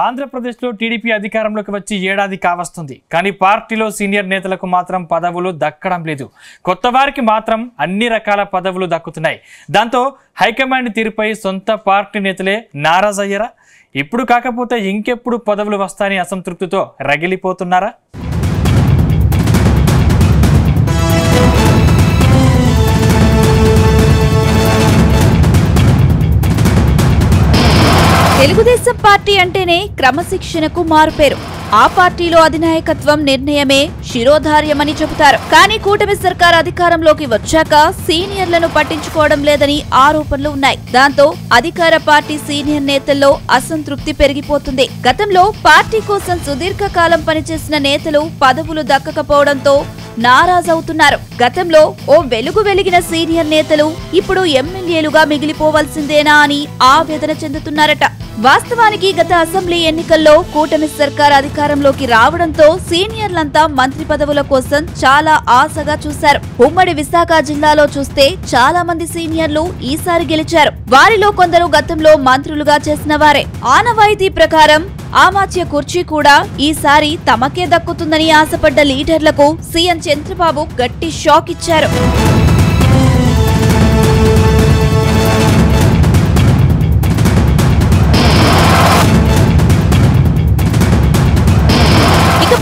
ఆంధ్రప్రదేశ్లో టీడీపీ అధికారంలోకి వచ్చి ఏడాది కావస్తుంది. కానీ పార్టీలో సీనియర్ నేతలకు మాత్రం పదవులు దక్కడం లేదు. కొత్త వారికి మాత్రం అన్ని రకాల పదవులు దక్కుతున్నాయి. దాంతో హైకమాండ్ తీరుపై సొంత పార్టీ నేతలే నారాజ్ అయ్యారా? ఇప్పుడు కాకపోతే ఇంకెప్పుడు పదవులు వస్తాయని అసంతృప్తితో రగిలిపోతున్నారా? తెలుగుదేశం పార్టీ అంటేనే క్రమశిక్షణకు మారుపేరు. ఆ పార్టీలో అధినాయకత్వం నిర్ణయమే శిరోధార్యమని చెబుతారు. కానీ కూటమి సర్కార్ అధికారంలోకి వచ్చాక సీనియర్లను పట్టించుకోవడం లేదని ఆరోపణలు ఉన్నాయి. దాంతో అధికార పార్టీ సీనియర్ నేతల్లో అసంతృప్తి పెరిగిపోతుంది. గతంలో పార్టీ కోసం సుదీర్ఘకాలం పనిచేసిన నేతలు పదవులు దక్కకపోవడంతో నారాజవుతున్నారు. గతంలో ఓ వెలుగు వెలిగిన సీనియర్ నేతలు ఇప్పుడు ఎమ్మెల్యేలుగా మిగిలిపోవాల్సిందేనా అని ఆవేదన చెందుతున్నారట. వాస్తవానికి గత అసెంబ్లీ ఎన్నికల్లో కూటమి సర్కార్ అధికారంలోకి రావడంతో సీనియర్లంతా మంత్రి పదవుల కోసం చాలా ఆశగా చూశారు. ఉమ్మడి విశాఖ జిల్లాలో చూస్తే చాలా మంది సీనియర్లు ఈసారి గెలిచారు. వారిలో కొందరు గతంలో మంత్రులుగా చేసిన వారే. ఆనవాయితీ ప్రకారం ఆమాత్య కుర్చీ కూడా ఈసారి తమకే దక్కుతుందని ఆశపడ్డ లీడర్లకు సీఎం చంద్రబాబు గట్టి షాక్ ఇచ్చారు.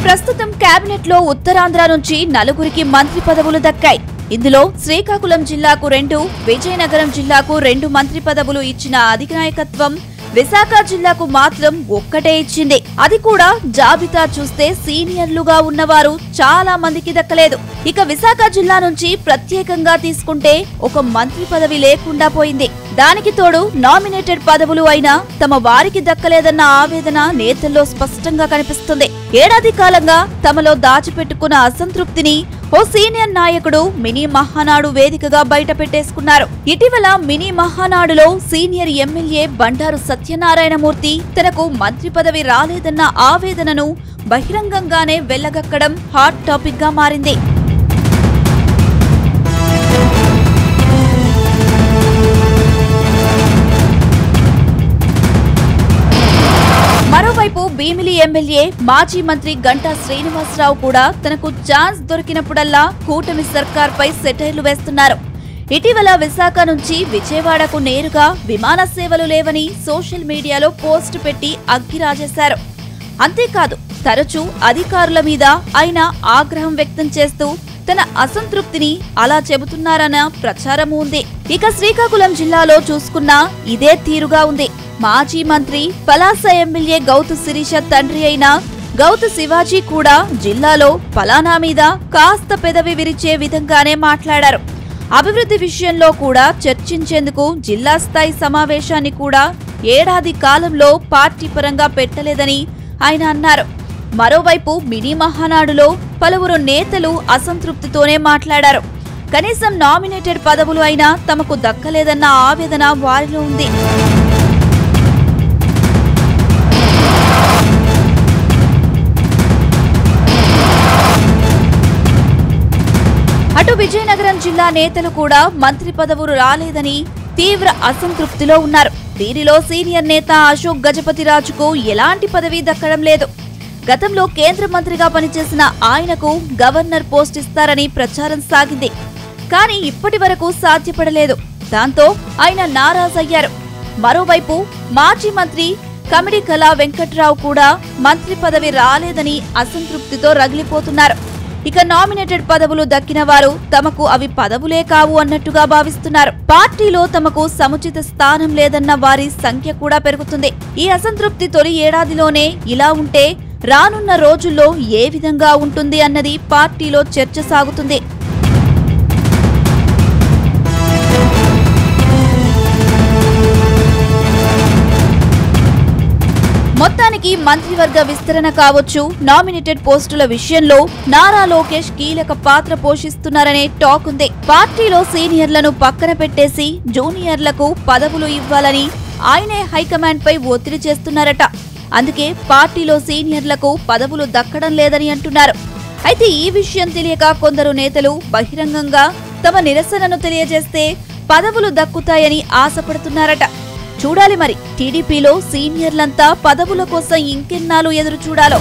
ప్రస్తుతం కేబినెట్ లో ఉత్తరాంధ్ర నుంచి 4 మంత్రి పదవులు దక్కాయి. ఇందులో శ్రీకాకుళం జిల్లాకు 2, విజయనగరం జిల్లాకు 2 మంత్రి పదవులు ఇచ్చిన అధినాయకత్వం విశాఖ జిల్లాకు మాత్రం ఒక్కటే ఇచ్చింది. అది కూడా జాబితా చూస్తే సీనియర్లుగా ఉన్నవారు చాలా మందికి దక్కలేదు. ఇక విశాఖ జిల్లా నుంచి ప్రత్యేకంగా తీసుకుంటే ఒక మంత్రి పదవి లేకుండా పోయింది. దానికి తోడు నామినేటెడ్ పదవులు అయినా తమ వారికి దక్కలేదన్న ఆవేదన నేతల్లో స్పష్టంగా కనిపిస్తుంది. ఏడాది కాలంగా తమలో దాచిపెట్టుకున్న అసంతృప్తిని ఓ సీనియర్ నాయకుడు మినీ మహానాడు వేదికగా బయట పెట్టేసుకున్నారు. ఇటీవల మినీ మహానాడులో సీనియర్ ఎమ్మెల్యే బండారు సత్యనారాయణమూర్తి తనకు మంత్రి పదవి రాలేదన్న ఆవేదనను బహిరంగంగానే వెళ్లగక్కడం హాట్ టాపిక్ గా మారింది. మరోవైపు భీమిలి ఎమ్మెల్యే మాజీ మంత్రి గంటా శ్రీనివాసరావు కూడా తనకు ఛాన్స్ దొరికినప్పుడల్లా కూటమి సర్కార్పై సెటైర్లు వేస్తున్నారు. ఇటీవల విశాఖ నుంచి విజయవాడకు నేరుగా విమాన సేవలు లేవని సోషల్ మీడియాలో పోస్ట్ పెట్టి అగ్గిరాజేశారు. అంతేకాదు తరచూ అధికారుల మీద ఆయన ఆగ్రహం వ్యక్తం చేస్తూ తన అసంతృప్తిని అలా చెబుతున్నారన్న ప్రచారమూ ఉంది. ఇక శ్రీకాకుళం జిల్లాలో చూసుకున్నా ఇదే తీరుగా ఉంది. మాజీ మంత్రి పలాస ఎమ్మెల్యే గౌతు శిరీష తండ్రి అయిన గౌతు శివాజీ కూడా జిల్లాలో పలానా మీద కాస్త పెదవి విరిచే విధంగానే మాట్లాడారు. అభివృద్ధి విషయంలో కూడా చర్చించేందుకు జిల్లా స్థాయి సమావేశాన్ని కూడా ఏడాది కాలంలో పార్టీ పరంగా పెట్టలేదని ఆయన అన్నారు. మరోవైపు మినీ మహానాడులో పలువురు నేతలు అసంతృప్తితోనే మాట్లాడారు. కనీసం నామినేటెడ్ పదవులు అయినా తమకు దక్కలేదన్న ఆవేదన వారిలో ఉంది. అటు విజయనగరం జిల్లా నేతలు కూడా మంత్రి పదవులు రాలేదని తీవ్ర అసంతృప్తిలో ఉన్నారు. వీరిలో సీనియర్ నేత అశోక్ గజపతిరాజుకు ఎలాంటి పదవి దక్కడం లేదు. గతంలో కేంద్ర మంత్రిగా పనిచేసిన ఆయనకు గవర్నర్ పోస్ట్ ఇస్తారని ప్రచారం సాగింది. కానీ ఇప్పటి వరకు సాధ్యపడలేదు. దాంతో ఆయన నారాజ్ అయ్యారు. మరోవైపు మాజీ మంత్రి కమిడి కళా వెంకట్రావు కూడా మంత్రి పదవి రాలేదని అసంతృప్తితో రగిలిపోతున్నారు. ఇక నామినేటెడ్ పదవులు దక్కిన వారు తమకు అవి పదవులే కావు అన్నట్టుగా భావిస్తున్నారు. పార్టీలో తమకు సముచిత స్థానం లేదన్న వారి సంఖ్య కూడా పెరుగుతుంది. ఈ అసంతృప్తి తొలి ఏడాదిలోనే ఇలా ఉంటే రానున్న రోజుల్లో ఏ విధంగా ఉంటుంది అన్నది పార్టీలో చర్చ సాగుతుంది. మొత్తానికి మంత్రివర్గ విస్తరణ కావచ్చు, నామినేటెడ్ పోస్టుల విషయంలో నారా లోకేష్ కీలక పాత్ర పోషిస్తున్నారనే టాక్ ఉంది. పార్టీలో సీనియర్లను పక్కన పెట్టేసి జూనియర్లకు పదవులు ఇవ్వాలని ఆయనే హైకమాండ్ పై ఒత్తిడి చేస్తున్నారట. అందుకే పార్టీలో సీనియర్లకు పదవులు దక్కడం లేదని అంటున్నారు. అయితే ఈ విషయం తెలియక కొందరు నేతలు బహిరంగంగా తమ నిరసనను తెలియజేస్తే పదవులు దక్కుతాయని ఆశపడుతున్నారట. చూడాలి మరి టీడీపీలో సీనియర్లంతా పదవుల కోసం ఇంకెన్నాళ్ళు ఎదురు చూడాలో.